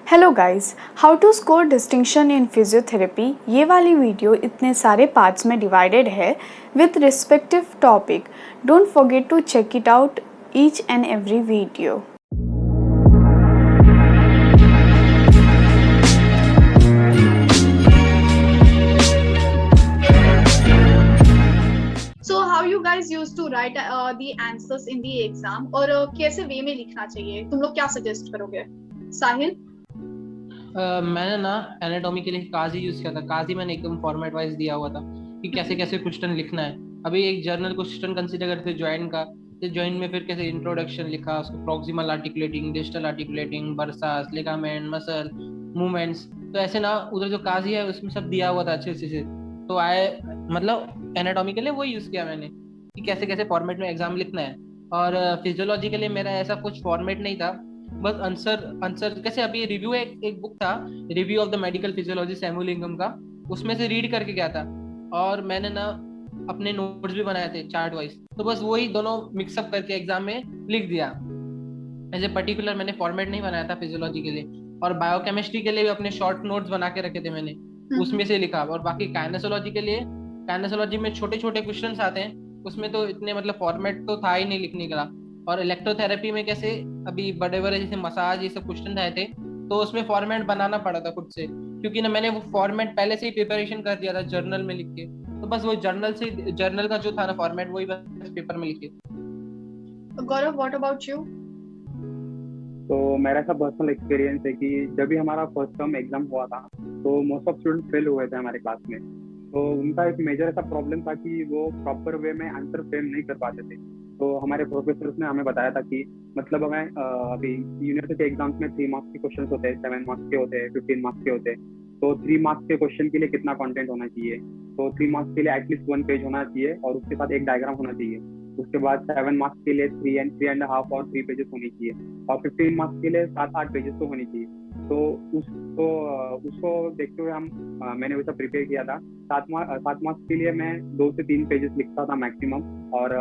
Hello guys, how to score distinction in physiotherapy. ये वाली video इतने सारे पार्ट्स में डिवाइडेड है with respective topic. Don't forget to check it out each and every video. So how you guys used to write the answers in the exam और कैसे वे में लिखना चाहिए, तुम लोग क्या सजेस्ट करोगे? साहिल? मैंने ना एनाटॉमी के लिए काजी यूज किया था। काजी मैंने एकदम फॉर्मेट वाइज दिया हुआ था कि कैसे कैसे क्वेश्चन लिखना है। अभी एक जर्नल क्वेश्चन कंसीडर करते जॉइंट का, तो जॉइंट में फिर कैसे इंट्रोडक्शन लिखा, उसको proximal articulating, distal articulating, bursas, ligament, muscle, movements. तो ऐसे ना उधर जो काजी है उसमें सब दिया हुआ था अच्छे से। तो आए मतलब एनाटॉमी के लिए वही यूज किया मैंने कि कैसे कैसे फॉर्मेट में एग्जाम लिखना है। और फिजियोलॉजी के लिए मेरा ऐसा कुछ फॉर्मेट नहीं था, बस आंसर आंसर कैसे। अभी रिव्यू एक बुक था, review of the medical physiology Samuel का, उसमें से रीड करके गया था। और मैंने ना अपने नोट्स भी बनाए थे चार्ट वाइज, तो बस वही दोनों मिक्सअप करके एग्जाम में लिख दिया। ऐसे पर्टिकुलर मैंने फॉर्मेट नहीं बनाया था फिजियोलॉजी के लिए। और बायोकेमिस्ट्री के लिए भी अपने शॉर्ट नोट्स बना के रखे थे मैंने, उसमें से लिखा। और बाकी काइनेसोलॉजी के लिए, काइनेसोलॉजी में छोटे छोटे क्वेश्चन आते हैं, उसमें तो इतने मतलब फॉर्मेट तो था ही नहीं लिखने का। और इलेक्ट्रोथेरेपी में कैसे अभी बड़े बड़े जैसे मसाज ये सब क्वेश्चन आए थे, तो उसमें फॉर्मेट बनाना पड़ा था खुद से, क्योंकि ना मैंने वो फॉर्मेट पहले से ही प्रिपरेशन कर दिया था जर्नल में लिख के। तो बस वो जर्नल का जो था ना फॉर्मेट, वही बस पेपर में लिखे। गौरव, व्हाट अबाउट यू? तो मेरा ऐसा पर्सनल एक्सपीरियंस है कि जब भी हमारा फर्स्ट टर्म एग्जाम हुआ था तो मोस्ट ऑफ स्टूडेंट फेल हुए थे हमारे क्लास में। तो उनका एक मेजर ऐसा प्रॉब्लम था कि वो प्रॉपर वे में आंसर फ्रेम नहीं कर पाते थे। तो हमारे प्रोफेसर्स ने हमें बताया था कि मतलब हमें अभी यूनिवर्सिटी एग्जाम्स में 3 मार्क्स के क्वेश्चन होते हैं, 7 मार्क्स के होते हैं, 15 मार्क्स के होते हैं। तो 3 मार्क्स के क्वेश्चन के लिए कितना कंटेंट होना चाहिए? तो 3 मार्क्स के लिए एटलीस्ट 1 पेज होना चाहिए और उसके साथ एक डायग्राम होना चाहिए। उसके बाद 7 मार्क्स के लिए 3 and 3.5 और 3 पेजेस होनी चाहिए। और 15 मार्क्स के लिए 7-8 पेजेस तो होनी चाहिए। तो उसको देखते हुए मैंने वैसा प्रिपेयर किया था। 7 मार्क्स के लिए मैं 2 से 3 पेजेस लिखता था मैक्सिमम। और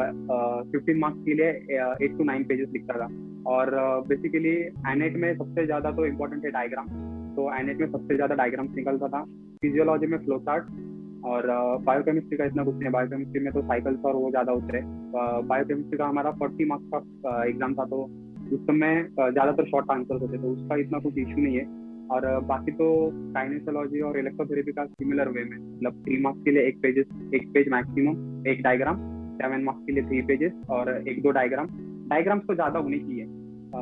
15 मार्क्स के लिए 8 to 9 पेजेस लिखता था। और बेसिकली एनेट में सबसे ज़्यादा तो इम्पोर्टेंट है डायग्राम। तो एनेट में सबसे ज़्यादा डायग्राम्स निकलता था। फिजियोलॉजी में फ्लो चार्ट। और बायोकेमिस्ट्री का इतना कुछ नहीं, बायोकेमिस्ट्री में तो साइकिल्स और वो ज़्यादा होते हैं। बायोकेमिस्ट्री का हमारा 40 मार्क्स का एग्जाम था, तो उस समय ज़्यादातर शॉर्ट आंसर्स होते, तो उसका इतना कुछ इशू नहीं है। और बाकी तो काइनेसोलॉजी और इलेक्ट्रोथेरेपी का सिमिलर वे में, मतलब 3 मार्क्स के लिए एक पेज मैक्सिमम, एक डायग्राम। 7 मार्क्स के लिए 3 पेजेस और 1-2 डायग्राम। डायग्राम्स तो ज़्यादा होनी चाहिए।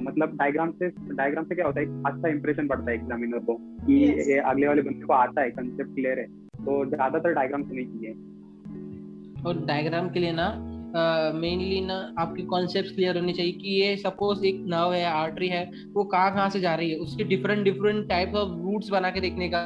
मतलब डायग्राम से क्या होता है, एक अच्छा इंप्रेशन पड़ता है एग्जामिनर को कि Yes. ये अगले वाले बंदे को आता है, कंसेप्ट क्लियर है। तो ज़्यादातर डायग्राम्स होनी चाहिए। और डायग्राम के लिए ना मेनली ना आपकी कॉन्सेप्ट क्लियर होनी चाहिए कि ये सपोज एक नर्व है, आर्टरी है, वो कहाँ कहाँ से जा रही है, उसके different different type of routes बना के देखने का।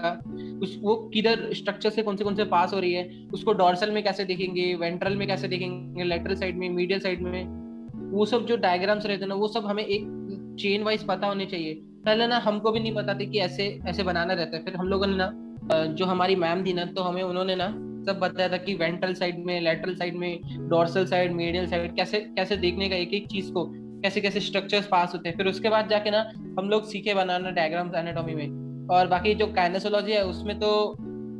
उस वो किधर स्ट्रक्चर से कौन से पास हो रही है, उसको डॉर्सल में कैसे देखेंगे, वेंट्रल में कैसे देखेंगे, लेटरल साइड में, मीडियल साइड में। वो सब जो डायग्राम्स रहते हैं ना, वो सब हमें एक चेन वाइज पता होने चाहिए। पहले ना हमको भी नहीं पता था कि ऐसे ऐसे बनाना रहता है। फिर हम लोगों ने ना जो हमारी मैम थी ना, तो हमें उन्होंने ना सब बताया था कि वेंट्रल साइड में, लेटरल साइड में, डोर्सल साइड, मीडियल साइड, कैसे कैसे देखने का एक एक चीज को, कैसे कैसे स्ट्रक्चर्स पास होते हैं। फिर उसके बाद जाके ना हम लोग सीखे बनाना डायग्राम्स एनाटॉमी में। और बाकी जो काइनेसोलॉजी है उसमें तो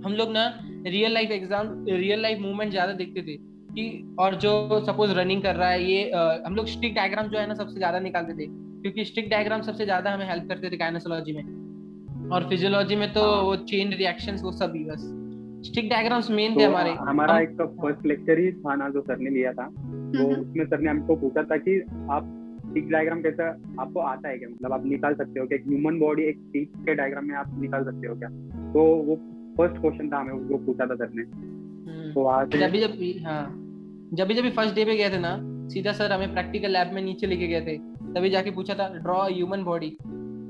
हम लोग ना रियल लाइफ मूवमेंट ज्यादा देखते थे कि। और जो सपोज रनिंग कर रहा है ये हम लोग स्टिक डायग्राम जो है ना सबसे ज्यादा निकालते थे, क्योंकि स्टिक डायग्राम सबसे ज्यादा हमें हेल्प करते थे काइनेसोलॉजी में। और फिजियोलॉजी में तो हाँ। वो चेन रिएक्शंस वो सभी बस स्टिक डायग्राम्स मेन थे तो हमारे। हमारा हम एक फर्स्ट लेक्चर ही था ना जो सर ने लिया था, वो उसमें सर ने हमको पूछा था कि आप स्टिक डायग्राम कैसा आपको आता है क्या, मतलब आप निकाल सकते हो क्या, एक ह्यूमन बॉडी एक स्टिक के डायग्राम में आप निकाल सकते हो क्या? तो वो फर्स्ट क्वेश्चन था, हमें वो पूछा था सर ने। तो वहाँ से जब भी फर्स्ट डे पे गए थे ना, सीधा सर हमें प्रैक्टिकल लैब में नीचे लेके गए थे। तभी जाके पूछा था, ड्रॉ ह्यूमन बॉडी।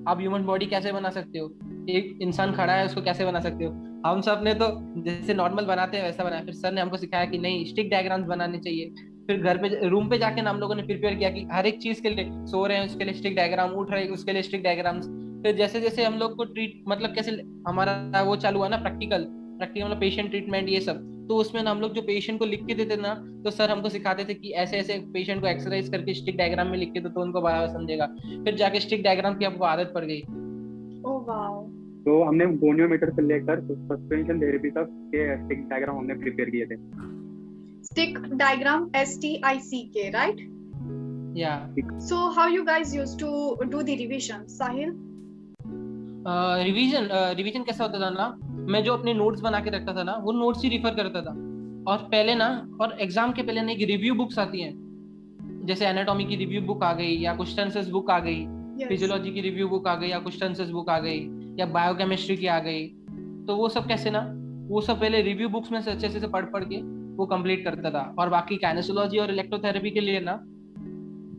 आप ह्यूमन बॉडी कैसे बना सकते हो, एक इंसान खड़ा है उसको कैसे बना सकते हो। हम सब ने तो जैसे नॉर्मल बनाते हैं वैसा बनाया। फिर सर ने हमको सिखाया कि नहीं, स्टिक डायग्राम्स बनाने चाहिए। फिर घर पे रूम पे जाके ना हम लोगों ने प्रिपेयर किया कि हर एक चीज के लिए, सो रहे हैं उसके लिए स्टिक डायग्राम, उठ रहे हैं उसके लिए स्टिक डायग्राम्स। फिर जैसे जैसे हम लोग को ट्रीट मतलब कैसे हमारा वो चालू हुआ ना, प्रैक्टिकल प्रैक्टिकल मतलब पेशेंट ट्रीटमेंट ये सब। तो उसमें ना हम लोग जो पेशेंट को लिख के देते ना, तो सर हमको सिखाते थे कि ऐसे ऐसे पेशेंट को एक्सरसाइज करके स्टिक डायग्राम में लिख के दो, तो उनको बराबर समझेगा। फिर जाके स्टिक डायग्राम की हमको आदत पड़ गई। Oh wow. तो हमने गोनियोमीटर से लेकर सस्पेंशन थेरेपी तक के स्टिक डायग्राम हमने प्रिपेयर किए थे। Stick diagram, STICK, right? या So how you guys used to do the revision, Sahil? Revision कैसा होता था ना, मैं जो अपने नोट्स बना के रखता था ना, वो नोट्स ही रिफर करता था। और पहले ना, और एग्जाम के पहले ना एक रिव्यू बुक्स आती हैं, जैसे एनाटॉमी की रिव्यू बुक आ गई, या कुछ टेंसेस बुक आ गई, Yes. फिजियोलॉजी की रिव्यू बुक आ गई, या कुछ टेंसेस बुक आ गई, या बायोकेमिस्ट्री की आ गई। तो वो सब कैसे ना, वो सब पहले रिव्यू बुक्स में से अच्छे से पढ़ पढ़ के वो कंप्लीट करता था। और बाकी काइनेसियोलॉजी और इलेक्ट्रोथेरेपी के लिए ना,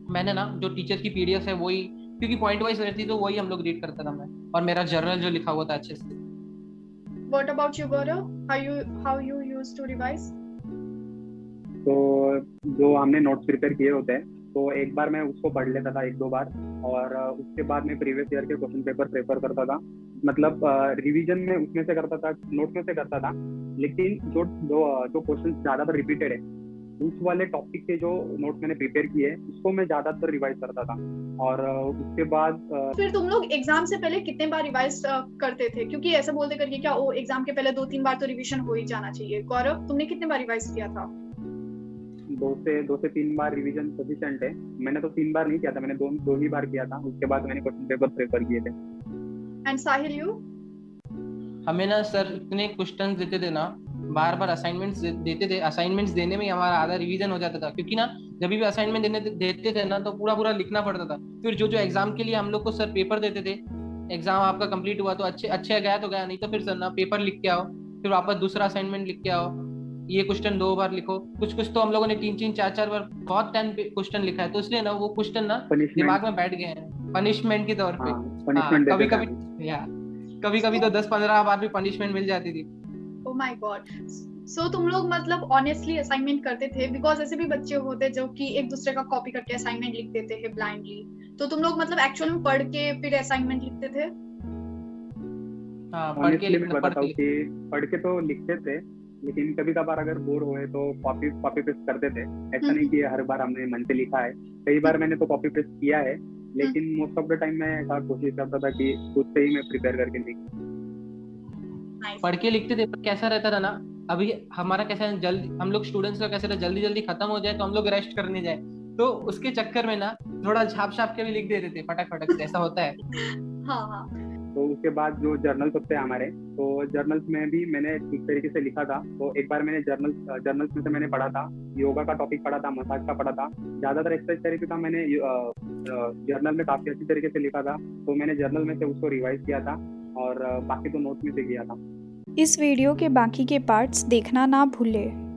मैंने ना जो टीचर की पीडीएफ है वही, क्योंकि पॉइंट वाइज रहती तो वही हम लोग रीड करता था मैं, और मेरा जर्नल जो लिखा हुआ था अच्छे से। What about you, Gaurav? How you used to revise? तो जो हमने नोट्स प्रिपेयर किए होते हैं, तो एक बार मैं उसको पढ़ लेता था 1-2 बार, और उसके बाद मैं प्रीवियस ईयर के क्वेश्चन पेपर प्रेफर करता था। मतलब रिवीजन में उसमें से करता था, नोट्स में से करता था, लेकिन जो जो जो क्वेश्चन ज्यादातर रिपीटेड है, उस वाले टॉपिक के जो नोट्स मैंने प्रिपेयर किए उसको मैं ज्यादातर रिवाइज करता था। और उसके बाद फिर तुम लोग एग्जाम से पहले कितने बार रिवाइज करते थे? क्योंकि ऐसे बोलते करके क्या वो एग्जाम के पहले 2-3 बार तो रिवीजन हो ही जाना चाहिए। गौरव, तुमने कितने बार रिवाइज किया था? 2 से 3 बार रिवीजन सफिशिएंट है। मैंने तो 3 बार नहीं किया था, मैंने दो ही बार किया था। उसके बाद मैंने क्वेश्चन पेपर प्रेफर किए थे। And Sahil, you? हमें ना सर इतने क्वेश्चन देते थे ना, बार बार असाइनमेंट्स देते थे, असाइनमेंट्स देने में ही हमारा आधा रिवीजन हो जाता था। क्योंकि ना जब भी असाइनमेंट देते थे ना, तो पूरा पूरा लिखना पड़ता था। फिर जो जो एग्जाम के लिए हम लोग को सर पेपर देते थे, एग्जाम आपका कंप्लीट हुआ तो अच्छे गया तो गया, नहीं तो फिर सर ना पेपर लिख के आओ, फिर वापस दूसरा असाइनमेंट लिख के आओ, ये क्वेश्चन 2 बार लिखो। कुछ तो हम लोगों ने 3-3, 4-4 बार बहुत टाइम क्वेश्चन लिखा है, तो इसलिए ना वो क्वेश्चन ना दिमाग में बैठ गए हैं पनिशमेंट के तौर पे। पनिशमेंट कभी कभी तो 10-15 बार भी पनिशमेंट मिल जाती थी। Oh my God. सो तुम लोग मतलब ऑनेस्टली असाइनमेंट करते थे? बिकॉज ऐसे भी बच्चे होते हैं जो कि एक दूसरे का कॉपी करके असाइनमेंट लिख देते हैं ब्लाइंडली। तो तुम लोग मतलब एक्चुअल में पढ़ के फिर असाइनमेंट लिखते थे? हाँ, पढ़ के मैं बताता हूँ कि पढ़ के तो लिखते थे, लेकिन कभी कभार अगर बोर हुए तो कॉपी पेस्ट करते थे। ऐसा नहीं कि हर बार हमने मन से लिखा है, कई बार मैंने तो कॉपी पेस्ट किया है, लेकिन मोस्ट ऑफ द टाइम मैं ऐसा कोशिश करता था कि खुद से ही मैं प्रिपेयर करके लिखूं। पढ़ के लिखते थे, पर कैसा रहता था ना, अभी हमारा कैसा है, जल्दी हम लोग स्टूडेंट्स का कैसा रहता, जल्दी जल्दी खत्म हो जाए तो हम लोग रेस्ट करने जाए, तो उसके चक्कर में ना थोड़ा छाप के भी लिख देते थे फटक से, ऐसा होता है। हाँ हाँ। तो उसके बाद जो जर्नल्स होते हैं हमारे, तो जर्नल्स में भी मैंने ठीक तरीके से लिखा था। तो एक बार मैंने जर्नल्स में से मैंने पढ़ा था, योगा का टॉपिक पढ़ा था, मसाज का पढ़ा था, ज्यादातर एक्सरसाइज थेरेपी का मैंने जर्नल में काफी अच्छी तरीके से लिखा था। तो मैंने जर्नल में से उसको रिवाइज किया था, और बाकी तो नोट्स में से किया था। इस वीडियो के बाकी के पार्ट्स देखना ना भूलें।